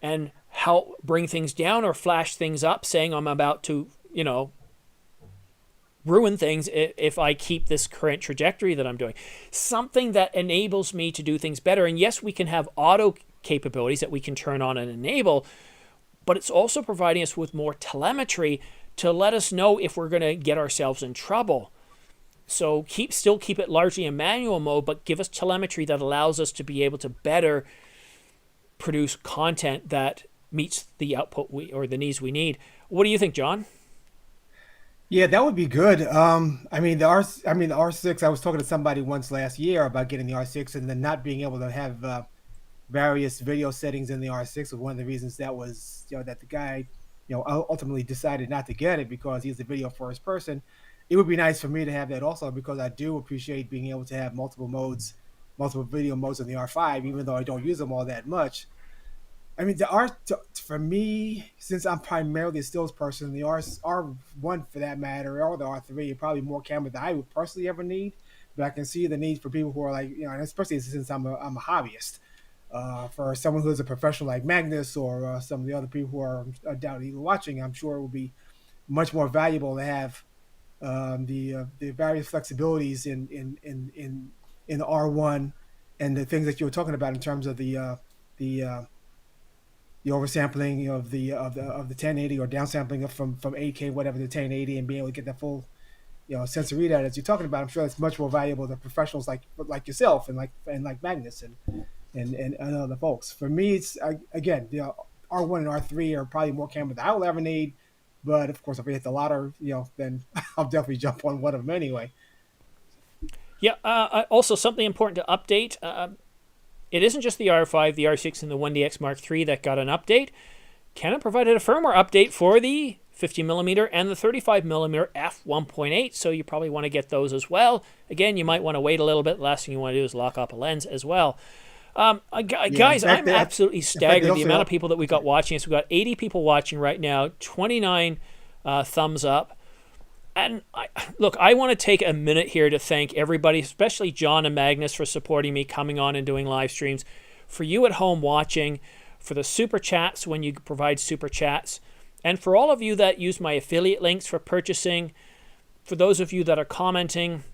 and help bring things down or flash things up, saying I'm about to, ruin things if I keep this current trajectory that I'm doing? Something that enables me to do things better. And yes, we can have auto capabilities that we can turn on and enable, but it's also providing us with more telemetry to let us know if we're going to get ourselves in trouble. So still keep it largely in manual mode, but give us telemetry that allows us to be able to better produce content that meets the output or the needs we need. What do you think, John? Yeah, that would be good. The R6. I was talking to somebody once last year about getting the R6 and then not being able to have various video settings in the R6 was one of the reasons that was, that the guy, ultimately decided not to get it because he's a video first person. It would be nice for me to have that also, because I do appreciate being able to have multiple video modes in the R5, even though I don't use them all that much. I mean, for me, since I'm primarily a stills person, the R1 for that matter, or the R3, are probably more cameras than I would personally ever need. But I can see the need for people who are like, and especially since I'm a hobbyist. For someone who's a professional like Magnus or some of the other people who are undoubtedly watching, I'm sure it will be much more valuable to have the various flexibilities in the R1 and the things that you were talking about in terms of the uh, the oversampling of the 1080 or downsampling from 8K whatever to 1080 and being able to get that full sensor readout as you're talking about. I'm sure it's much more valuable to professionals like yourself and like Magnus and other folks. For me, it's again R1 and R3 are probably more cameras than I will ever need. But of course, if we hit the lotto, then I'll definitely jump on one of them anyway. Yeah. Also, something important to update. It isn't just the R5, the R6, and the 1DX Mark III that got an update. Canon provided a firmware update for the 50mm and the 35mm f1.8, so you probably want to get those as well. Again, you might want to wait a little bit. The last thing you want to do is lock up a lens as well. Guys, I'm absolutely staggered the amount of people that we got watching us. We've got 80 people watching right now, 29 thumbs up. And I want to take a minute here to thank everybody, especially John and Magnus, for supporting me, coming on and doing live streams. For you at home watching, for the super chats when you provide super chats, and for all of you that use my affiliate links for purchasing, for those of you that are commenting,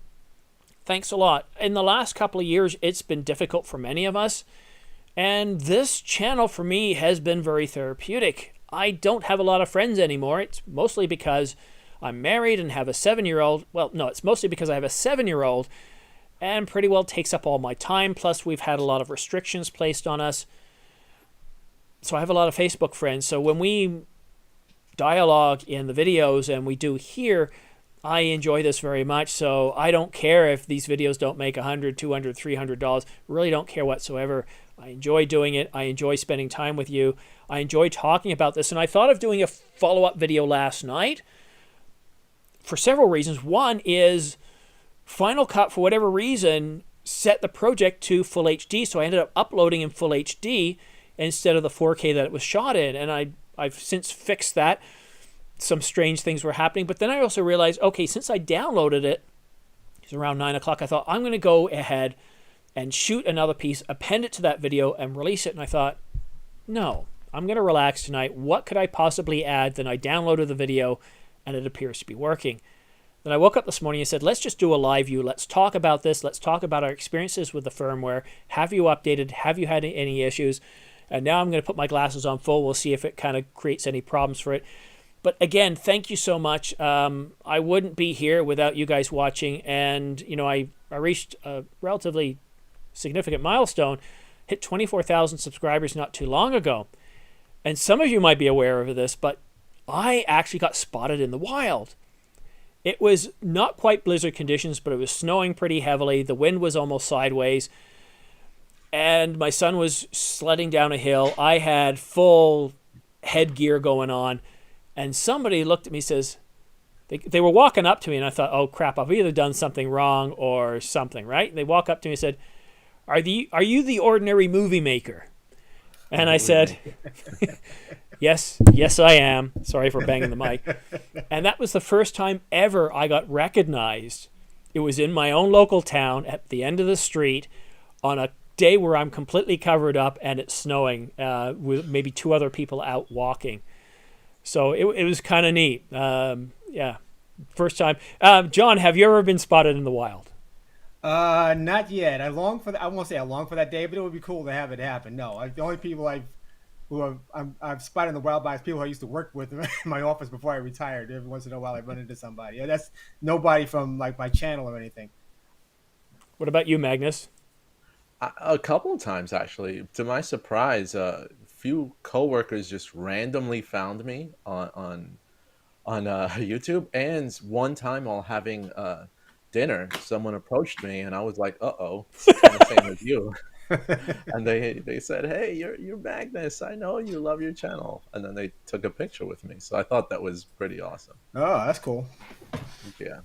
thanks a lot. In the last couple of years, it's been difficult for many of us, and this channel for me has been very therapeutic. I don't have a lot of friends anymore. It's mostly because I'm married and have a 7-year-old. Well, no, it's mostly because I have a 7-year-old and pretty well takes up all my time. Plus, we've had a lot of restrictions placed on us. So I have a lot of Facebook friends. So when we dialogue in the videos and we do here, I enjoy this very much. So I don't care if these videos don't make $100, $200, $300. Really don't care whatsoever. I enjoy doing it. I enjoy spending time with you. I enjoy talking about this. And I thought of doing a follow-up video last night for several reasons. One is Final Cut, for whatever reason, set the project to full HD, so I ended up uploading in full HD instead of the 4K that it was shot in, and I've since fixed that. Some strange things were happening, but then I also realized, okay, since I downloaded it, it's around 9 o'clock, I thought, I'm going to go ahead and shoot another piece, append it to that video, and release it, and I thought, no, I'm going to relax tonight. What could I possibly add? Then I downloaded the video, and it appears to be working. Then I woke up this morning and said, let's just do a live view. Let's talk about this. Let's talk about our experiences with the firmware. Have you updated? Have you had any issues? And now I'm going to put my glasses on full. We'll see if it kind of creates any problems for it. But again, thank you so much. I wouldn't be here without you guys watching. And, I reached a relatively significant milestone, hit 24,000 subscribers not too long ago. And some of you might be aware of this, but I actually got spotted in the wild. It was not quite blizzard conditions, but it was snowing pretty heavily. The wind was almost sideways. And my son was sledding down a hill. I had full headgear going on. And somebody looked at me and says, they were walking up to me, and I thought, oh, crap, I've either done something wrong or something, right? And they walk up to me and said, are you the ordinary movie maker? And I said, yes, I am. Sorry for banging the mic. And that was the first time ever I got recognized. It was in my own local town at the end of the street on a day where I'm completely covered up and it's snowing with maybe 2 other people out walking. So it was kind of neat. Yeah, first time. John, have you ever been spotted in the wild? Not yet. I won't say I long for that day, but it would be cool to have it happen. No, the only people I've spotted in the wild by is people I used to work with in my office before I retired. Every once in a while I run into somebody. Yeah, that's nobody from like my channel or anything. What about you, Magnus? A couple of times, actually. To my surprise, a few coworkers just randomly found me on YouTube, and one time while having dinner, someone approached me, and I was like, "Uh-oh," kind of same as you. And they said, "Hey, you're Magnus. I know you, love your channel." And then they took a picture with me, so I thought that was pretty awesome. Oh, that's cool. Yeah.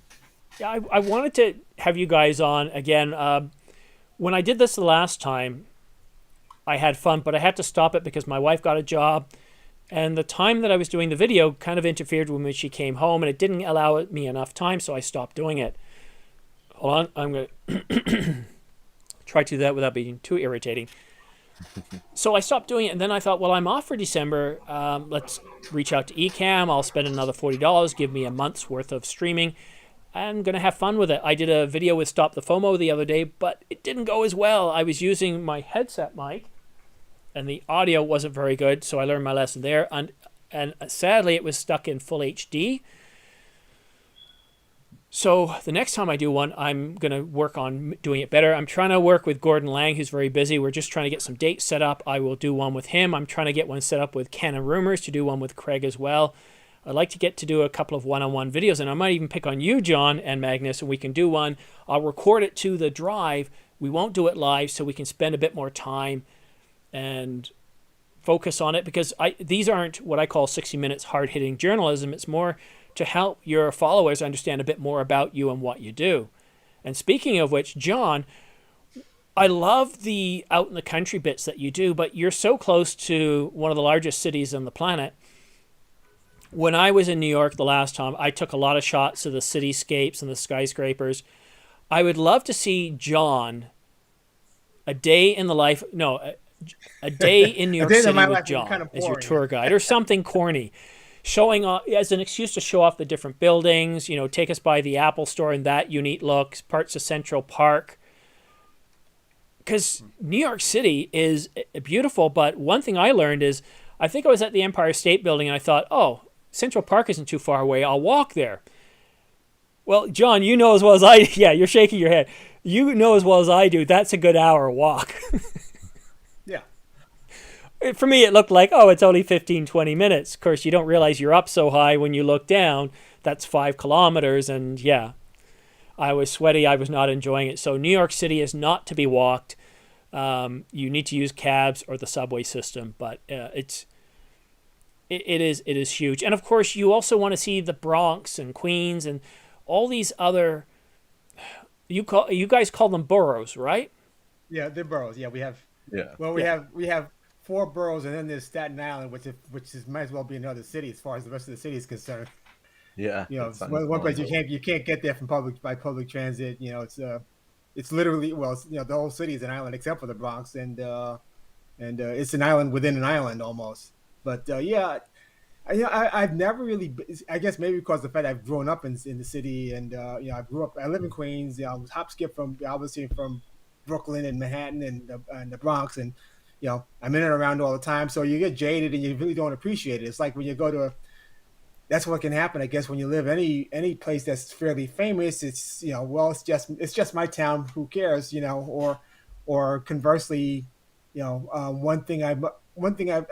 Yeah, I wanted to have you guys on again. When I did this the last time, I had fun, but I had to stop it because my wife got a job. And the time that I was doing the video kind of interfered with when she came home, and it didn't allow me enough time, so I stopped doing it. Hold on, I'm going to try to do that without being too irritating. So I stopped doing it, and then I thought, well, I'm off for December. Let's reach out to Ecamm. I'll spend another $40, give me a month's worth of streaming. I'm going to have fun with it. I did a video with Stop the FOMO the other day, but it didn't go as well. I was using my headset mic, and the audio wasn't very good, so I learned my lesson there. And sadly, it was stuck in full HD. So the next time I do one, I'm going to work on doing it better. I'm trying to work with Gordon Lang, who's very busy. We're just trying to get some dates set up. I will do one with him. I'm trying to get one set up with Canon Rumors to do one with Craig as well. I'd like to get to do a couple of one-on-one videos, and I might even pick on you, John and Magnus, and we can do one. I'll record it to the drive. We won't do it live, so we can spend a bit more time and focus on it, because these aren't what I call 60 minutes hard-hitting journalism. It's more to help your followers understand a bit more about you and what you do. And speaking of which, John, I love the out in the country bits that you do, but you're so close to one of the largest cities on the planet. When I was in New York the last time, I took a lot of shots of the cityscapes and the skyscrapers. I would love to see John, a day in the life, no, a day in New York City with John kind of as your tour guide, or something corny, showing off as an excuse to show off the different buildings, you know, take us by the Apple Store and that unique look, parts of Central Park. Because New York City is beautiful, but one thing I learned is, I think I was at the Empire State Building and I thought, oh, Central Park isn't too far away, I'll walk there. Well, John, you know as well as I do. Yeah, you're shaking your head. You know as well as I do, that's a good hour walk. Yeah. For me, it looked like, oh, it's only 15, 20 minutes. Of course, you don't realize you're up so high when you look down. That's 5 kilometers. And yeah, I was sweaty. I was not enjoying it. So New York City is not to be walked. You need to use cabs or the subway system. But it is huge. And of course, you also want to see the Bronx and Queens and all these other, you guys call them boroughs, right? Yeah, they're boroughs. Yeah, we have. Yeah. Well, we have 4 boroughs, and then there's Staten Island, which might as well be another city as far as the rest of the city is concerned. Yeah. You know, one place you can't get there from by public transit. You know, it's literally, well, it's, you know, the whole city is an island except for the Bronx, and it's an island within an island almost. But yeah. I've never really, I guess maybe because the fact I've grown up in the city, and you know, I live in Queens. You know, I was hop skip from obviously from Brooklyn and Manhattan and the Bronx, and you know, I'm in and around all the time. So you get jaded and you really don't appreciate it. It's like when you go to that's what can happen, I guess, when you live any place that's fairly famous. It's, you know, well, it's just my town. Who cares, you know? Or conversely, you know, one thing I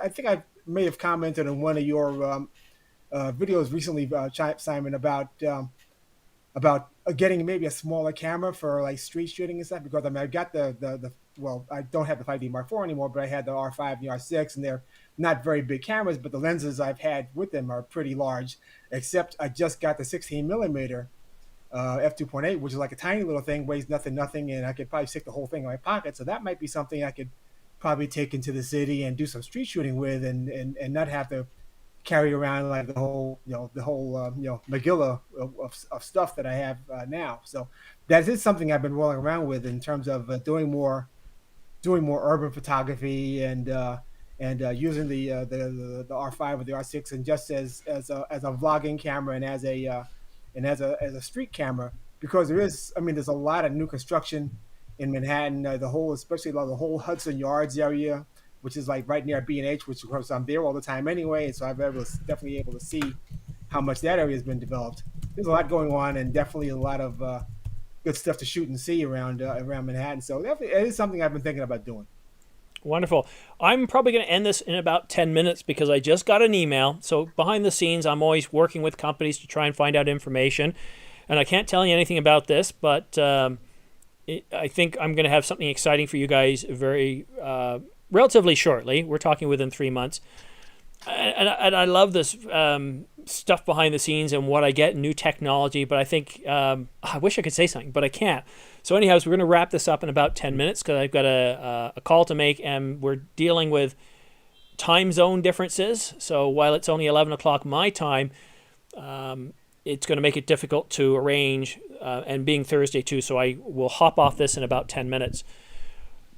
think I may have commented on one of your videos recently, Simon, about getting maybe a smaller camera for like street shooting and stuff, because I mean, I've got the well, I don't have the 5D Mark IV anymore, but I had the R5 and the R6, and they're not very big cameras, but the lenses I've had with them are pretty large, except I just got the 16 millimeter f2.8, which is like a tiny little thing, weighs nothing, and I could probably stick the whole thing in my pocket. So that might be something I could probably take into the city and do some street shooting with, and not have to carry around like the whole Megillah of stuff that I have now. So that is something I've been rolling around with in terms of doing more urban photography, and using the R5 or the R6, and just as a vlogging camera, and as a street camera, because there's a lot of new construction in Manhattan, especially the whole Hudson Yards area, which is like right near B&H, which of course I'm there all the time anyway, and so I've definitely able to see how much that area has been developed. There's a lot going on, and definitely a lot of good stuff to shoot and see around Manhattan. So definitely, it is something I've been thinking about doing. Wonderful. I'm probably going to end this in about 10 minutes because I just got an email. So behind the scenes, I'm always working with companies to try and find out information. And I can't tell you anything about this, but I think I'm going to have something exciting for you guys very relatively shortly. We're talking within 3 months. And I love this stuff behind the scenes and what I get, new technology. But I think I wish I could say something, but I can't. So anyhow, so we're going to wrap this up in about 10 minutes because I've got a call to make, and we're dealing with time zone differences. So while it's only 11 o'clock my time, it's going to make it difficult to arrange, and being Thursday too. So I will hop off this in about 10 minutes.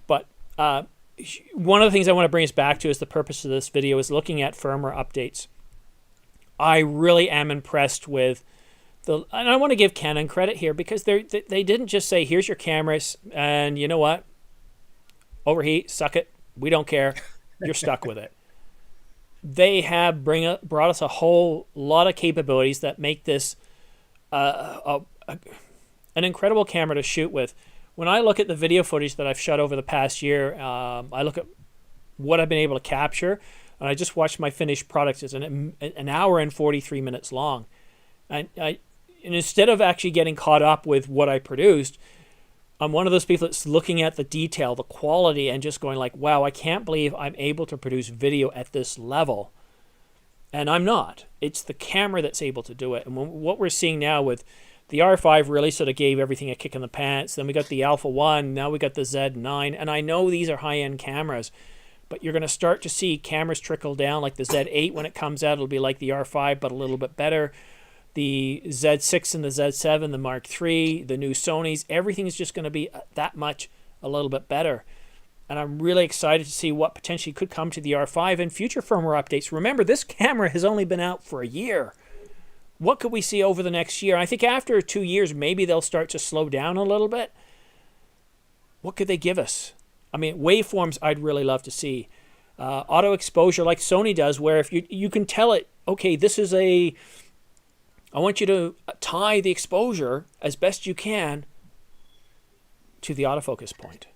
But one of the things I want to bring us back to is the purpose of this video is looking at firmware updates. I really am impressed with and I want to give Canon credit here because they didn't just say, here's your cameras, and you know what? Overheat, suck it. We don't care. You're stuck with it. They have brought us a whole lot of capabilities that make this an incredible camera to shoot with. When I look at the video footage that I've shot over the past year, I look at what I've been able to capture, and I just watched my finished product. It's an hour and 43 minutes long. And instead of actually getting caught up with what I produced, I'm one of those people that's looking at the detail, the quality, and just going like, wow, I can't believe I'm able to produce video at this level. And I'm not. It's the camera that's able to do it. And what we're seeing now with the R5 really sort of gave everything a kick in the pants. Then we got the Alpha 1. Now we got the Z9. And I know these are high-end cameras, but you're going to start to see cameras trickle down. Like the Z8, when it comes out, it'll be like the R5, but a little bit better. The Z6 and the Z7, the Mark III, the new Sonys, everything is just going to be that much a little bit better. And I'm really excited to see what potentially could come to the R5 and future firmware updates. Remember, this camera has only been out for a year. What could we see over the next year? I think after 2 years, maybe they'll start to slow down a little bit. What could they give us? I mean, waveforms I'd really love to see. Auto exposure like Sony does, where if you can tell it, okay, this is I want you to tie the exposure as best you can to the autofocus point.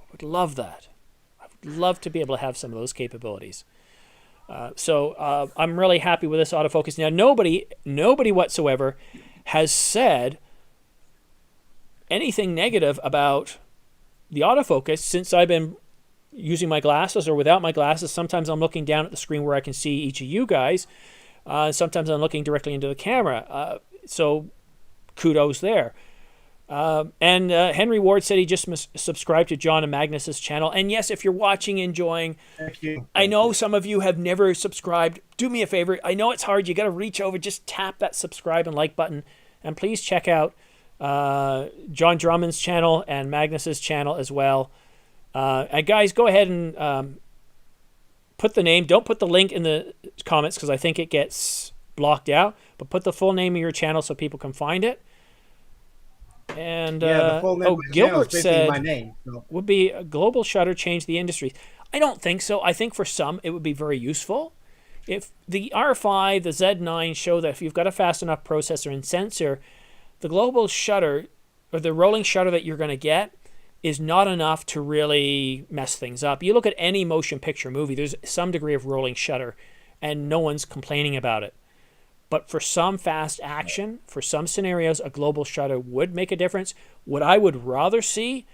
I would love that. I would love to be able to have some of those capabilities. So I'm really happy with this autofocus. Now, nobody whatsoever has said anything negative about the autofocus since I've been using my glasses or without my glasses. Sometimes I'm looking down at the screen where I can see each of you guys. Sometimes I'm looking directly into the camera. So kudos there. And Henry Ward said he just subscribed to John and Magnus's channel. And yes, if you're watching, enjoying, Thank you. I know some of you have never subscribed. Do me a favor. I know it's hard. You got to reach over. Just tap that subscribe and like button. And please check out John Drummond's channel and Magnus's channel as well. And guys, go ahead and put the name. Don't put the link in the comments because I think it gets blocked out. But put the full name of your channel so people can find it. And the full name of the channel is Gilbert basically said, my name. So. would be a global shutter change the industry? I don't think so. I think for some it would be very useful. If the R5, the Z9 show that if you've got a fast enough processor and sensor, the global shutter or the rolling shutter that you're going to get is not enough to really mess things up. You look at any motion picture movie, there's some degree of rolling shutter, and no one's complaining about it. But for some fast action, for some scenarios, a global shutter would make a difference. What I would rather see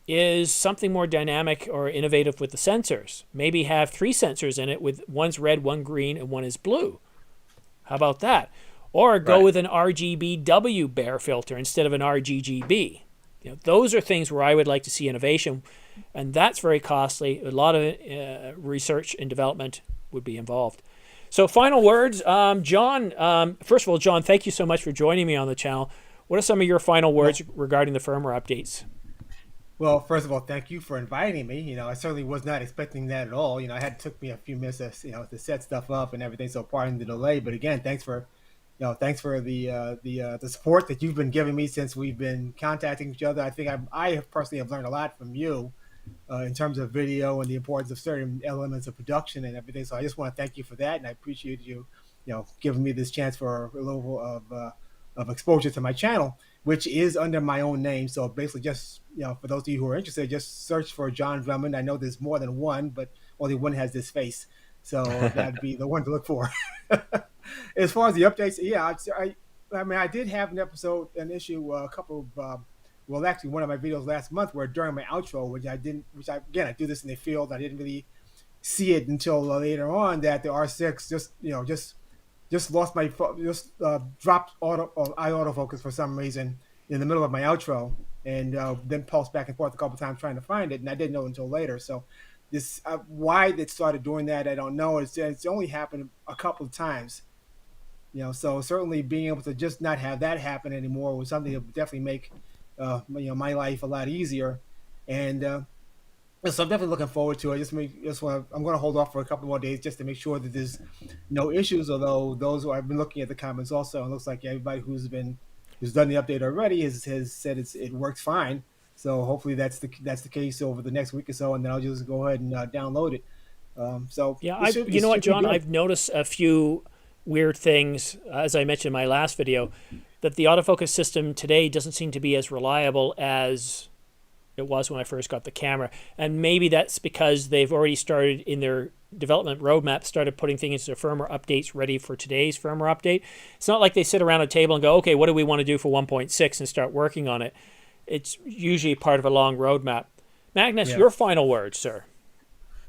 is something more dynamic or innovative with the sensors. Maybe have 3 sensors in it with one's red, one green, and one is blue. How about that? Or go with an RGBW Bayer filter instead of an RGGB. You know, those are things where I would like to see innovation, and that's very costly. A lot of research and development would be involved. So final words, John. First of all, John, thank you so much for joining me on the channel. What are some of your final words regarding the firmware updates? Well, first of all, thank you for inviting me. You know, I certainly was not expecting that at all. You know, took me a few minutes to set stuff up and everything. So pardon the delay, but again, thanks for the support that you've been giving me since we've been contacting each other. I think I have personally have learned a lot from you in terms of video and the importance of certain elements of production and everything. So I just want to thank you for that, and I appreciate you, giving me this chance for a little of exposure to my channel, which is under my own name. So basically, just for those of you who are interested, just search for John Drummond. I know there's more than one, but only one has this face, so that'd be the one to look for. As far as the updates, I did have an issue, a couple of. Well, actually, one of my videos last month where during my outro, I do this in the field. I didn't really see it until later on that the R6 just lost dropped autofocus for some reason. in the middle of my outro, and then pulsed back and forth a couple times trying to find it, and I didn't know until later. So this why it started doing that, I don't know. It's only happened a couple of times, So certainly being able to just not have that happen anymore was something that would definitely make my life a lot easier. And so I'm definitely looking forward to it. I'm going to hold off for a couple more days just to make sure that there's no issues. Although those who I've been looking at the comments also, it looks like everybody who's done the update already has said it works fine. So hopefully that's the case over the next week or so, and then I'll just go ahead and download it. So yeah, you know what, John? I've noticed a few weird things, as I mentioned in my last video, that the autofocus system today doesn't seem to be as reliable as it was when I first got the camera. And maybe that's because they've already started in their development roadmap, started putting things into firmware updates ready for today's firmware update. It's not like they sit around a table and go, okay, what do we want to do for 1.6 and start working on it. It's usually part of a long roadmap. Magnus, your final words, sir.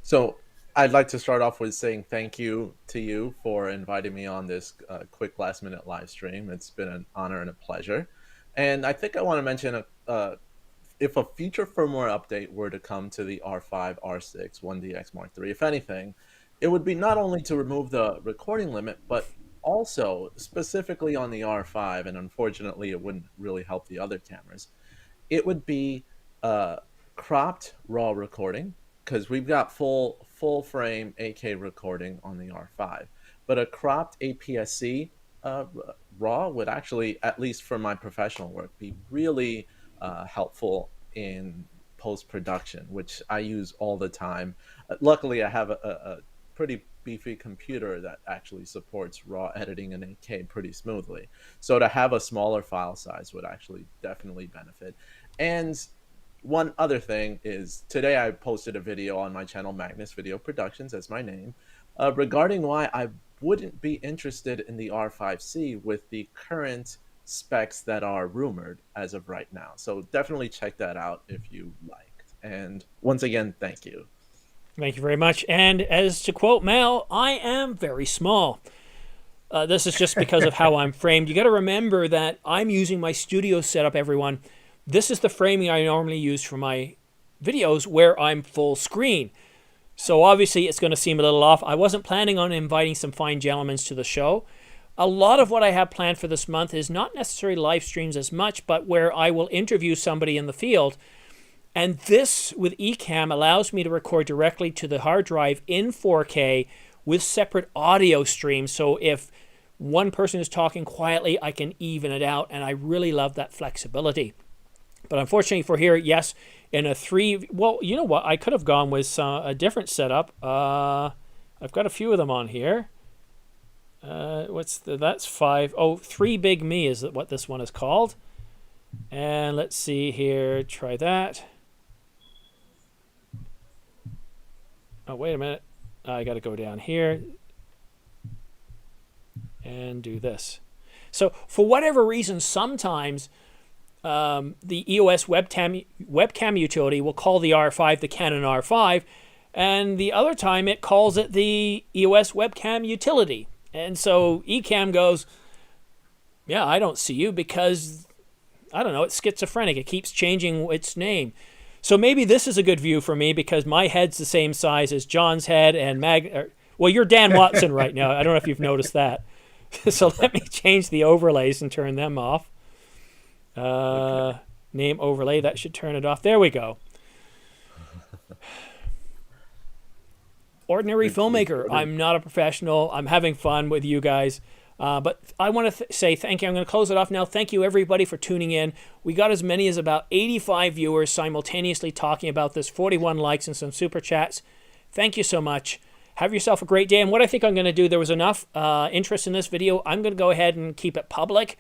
So I'd like to start off with saying thank you to you for inviting me on this quick last-minute live stream. It's been an honor and a pleasure. And I think I want to mention, if a future firmware update were to come to the R5 R6 1DX Mark III, if anything, it would be not only to remove the recording limit, but also specifically on the R5, and unfortunately it wouldn't really help the other cameras, it would be cropped RAW recording, because we've got full frame 8K recording on the R5, but a cropped APS-C RAW would actually, at least for my professional work, be really helpful in post-production, which I use all the time. Luckily, I have a pretty beefy computer that actually supports RAW editing in 8K pretty smoothly. So to have a smaller file size would actually definitely benefit. And one other thing is, today I posted a video on my channel, Magnus Video Productions, that's my name, regarding why I wouldn't be interested in the R5C with the current specs that are rumored as of right now. So definitely check that out if you liked. And once again, thank you. Thank you very much. And as to quote Mal, I am very small. This is just because of how I'm framed. You got to remember that I'm using my studio setup, everyone. This is the framing I normally use for my videos where I'm full screen. So obviously it's going to seem a little off. I wasn't planning on inviting some fine gentlemen to the show. A lot of what I have planned for this month is not necessarily live streams as much, but where I will interview somebody in the field. And this, with Ecamm, allows me to record directly to the hard drive in 4K with separate audio streams. So if one person is talking quietly, I can even it out, and I really love that flexibility. But unfortunately for here, yes, in a well, you know what? I could have gone with a different setup. I've got a few of them on here. That's 5. Oh, 3 Big Me is what this one is called. And let's see here. Try that. Oh, wait a minute. I got to go down here and do this. So for whatever reason, sometimes the EOS webcam utility will call the R5 the Canon R5, and the other time it calls it the EOS webcam utility. And so Ecamm goes, yeah, I don't see you because, I don't know, it's schizophrenic. It keeps changing its name. So maybe this is a good view for me because my head's the same size as John's head and well, you're Dan Watson right now. I don't know if you've noticed that. So let me change the overlays and turn them off. Okay. Name overlay, that should turn it off. There we go. Ordinary filmmaker. I'm not a professional. I'm having fun with you guys. But I want to say thank you. I'm going to close it off now. Thank you, everybody, for tuning in. We got as many as about 85 viewers simultaneously talking about this, 41 likes and some super chats. Thank you so much. Have yourself a great day. And what I think I'm going to do, there was enough interest in this video. I'm going to go ahead and keep it public.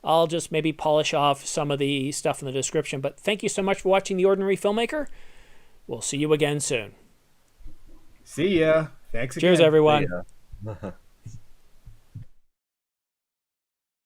I'll just maybe polish off some of the stuff in the description. But thank you so much for watching The Ordinary Filmmaker. We'll see you again soon. See ya. Thanks again. Cheers, everyone. See ya.